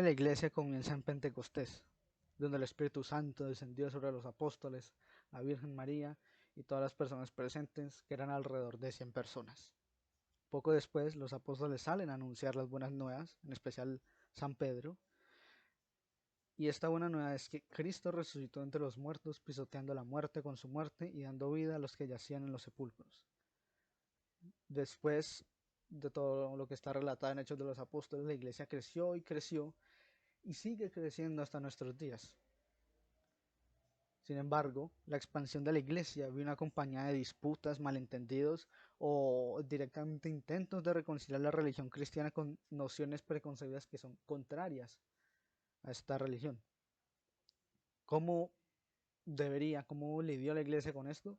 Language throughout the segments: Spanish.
La iglesia comienza en Pentecostés, donde el Espíritu Santo descendió sobre los apóstoles, la Virgen María y todas las personas presentes, que eran alrededor de 100 personas. Poco después, los apóstoles salen a anunciar las buenas nuevas, en especial San Pedro, y esta buena nueva es que Cristo resucitó entre los muertos, pisoteando la muerte con su muerte y dando vida a los que yacían en los sepulcros. Después de todo lo que está relatado en Hechos de los Apóstoles, la iglesia creció y creció y sigue creciendo hasta nuestros días. Sin embargo, la expansión de la iglesia vino acompañada de disputas, malentendidos o directamente intentos de reconciliar la religión cristiana con nociones preconcebidas que son contrarias a esta religión. ¿Cómo cómo lidió la iglesia con esto?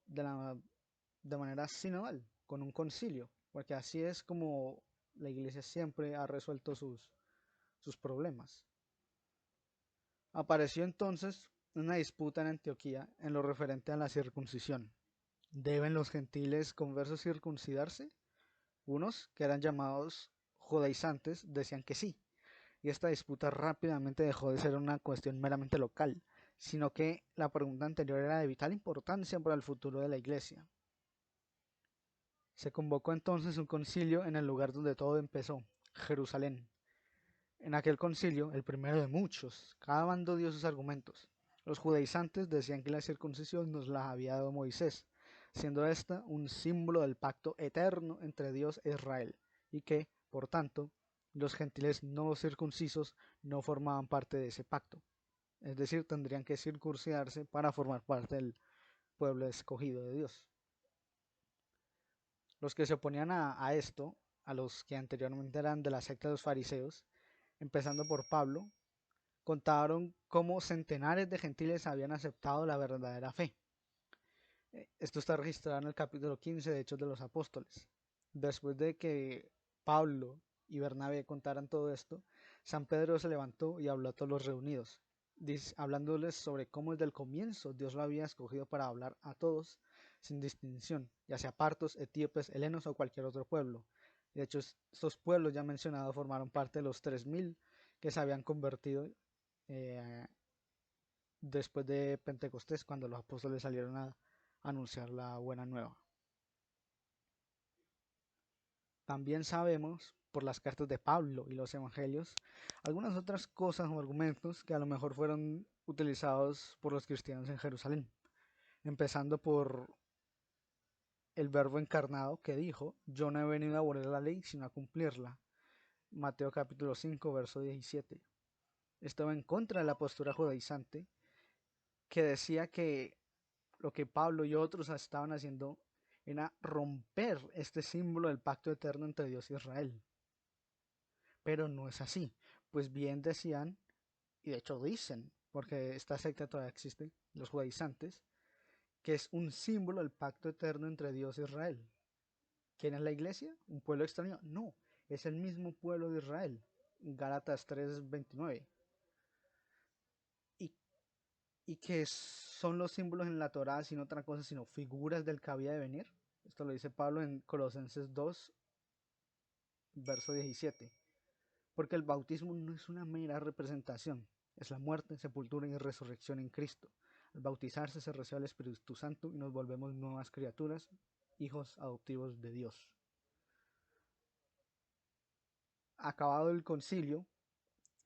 De manera sinodal, con un concilio, porque así es como la iglesia siempre ha resuelto sus problemas. Apareció entonces una disputa en Antioquía en lo referente a la circuncisión. ¿Deben los gentiles conversos circuncidarse? Unos, que eran llamados judaizantes, decían que sí, y esta disputa rápidamente dejó de ser una cuestión meramente local, sino que la pregunta anterior era de vital importancia para el futuro de la iglesia. Se convocó entonces un concilio en el lugar donde todo empezó, Jerusalén. En aquel concilio, el primero de muchos, cada bando dio sus argumentos. Los judaizantes decían que la circuncisión nos la había dado Moisés, siendo esta un símbolo del pacto eterno entre Dios e Israel, y que, por tanto, los gentiles no circuncisos no formaban parte de ese pacto. Es decir, tendrían que circuncidarse para formar parte del pueblo escogido de Dios. Los que se oponían a esto, a los que anteriormente eran de la secta de los fariseos, empezando por Pablo, contaron cómo centenares de gentiles habían aceptado la verdadera fe. Esto está registrado en el capítulo 15 de Hechos de los Apóstoles. Después de que Pablo y Bernabé contaran todo esto, San Pedro se levantó y habló a todos los reunidos, hablándoles sobre cómo desde el comienzo Dios lo había escogido para hablar a todos sin distinción, ya sea partos, etíopes, helenos o cualquier otro pueblo. De hecho, estos pueblos ya mencionados formaron parte de los 3000 que se habían convertido eh, después de Pentecostés, cuando los apóstoles salieron a anunciar la buena nueva. También sabemos, por las cartas de Pablo y los evangelios, algunas otras cosas o argumentos que a lo mejor fueron utilizados por los cristianos en Jerusalén, empezando por el verbo encarnado que dijo: yo no he venido a abolir la ley sino a cumplirla. Mateo capítulo 5 verso 17. Esto va en contra de la postura judaizante, que decía que lo que Pablo y otros estaban haciendo era romper este símbolo del pacto eterno entre Dios y Israel. Pero no es así, pues bien decían, y de hecho dicen, porque esta secta todavía existe, los judaizantes, que es un símbolo del pacto eterno entre Dios y Israel. ¿Quién es la iglesia? ¿Un pueblo extraño? No, es el mismo pueblo de Israel. Gálatas 3:29. Y, y que son los símbolos en la Torá sin otra cosa sino figuras del que había de venir. Esto lo dice Pablo en Colosenses 2, verso 17. Porque el bautismo no es una mera representación, es la muerte, sepultura y resurrección en Cristo. Al bautizarse se recibe el Espíritu Santo y nos volvemos nuevas criaturas, hijos adoptivos de Dios. Acabado el concilio,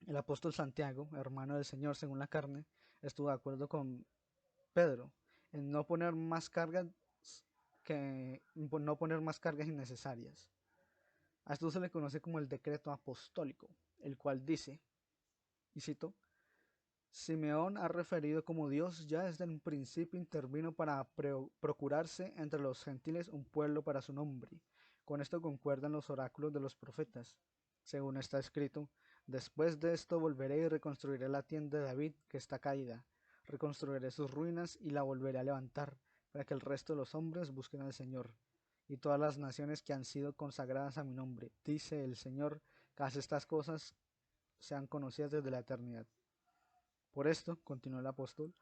el apóstol Santiago, hermano del Señor según la carne, estuvo de acuerdo con Pedro en no poner más cargas innecesarias. A esto se le conoce como el decreto apostólico, el cual dice, y cito: Simeón ha referido como Dios ya desde el principio intervino para procurarse entre los gentiles un pueblo para su nombre. Con esto concuerdan los oráculos de los profetas. Según está escrito: después de esto volveré y reconstruiré la tienda de David que está caída. Reconstruiré sus ruinas y la volveré a levantar, para que el resto de los hombres busquen al Señor. Y todas las naciones que han sido consagradas a mi nombre, dice el Señor, que hace estas cosas sean conocidas desde la eternidad. Por esto, continuó el apóstol,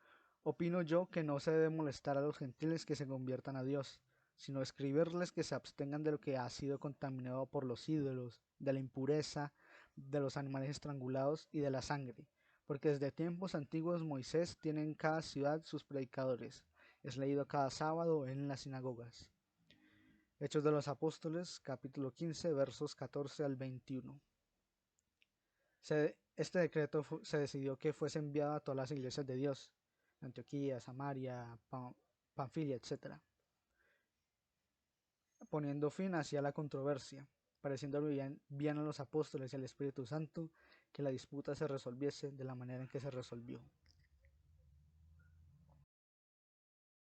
opino yo que no se debe molestar a los gentiles que se conviertan a Dios, sino escribirles que se abstengan de lo que ha sido contaminado por los ídolos, de la impureza, de los animales estrangulados y de la sangre, porque desde tiempos antiguos Moisés tiene en cada ciudad sus predicadores. Es leído cada sábado en las sinagogas. Hechos de los Apóstoles, capítulo 15, versos 14 al 21. Este decreto se decidió que fuese enviado a todas las iglesias de Dios, Antioquía, Samaria, Panfilia, etc., poniendo fin hacia la controversia, pareciendo bien a los apóstoles y al Espíritu Santo que la disputa se resolviese de la manera en que se resolvió.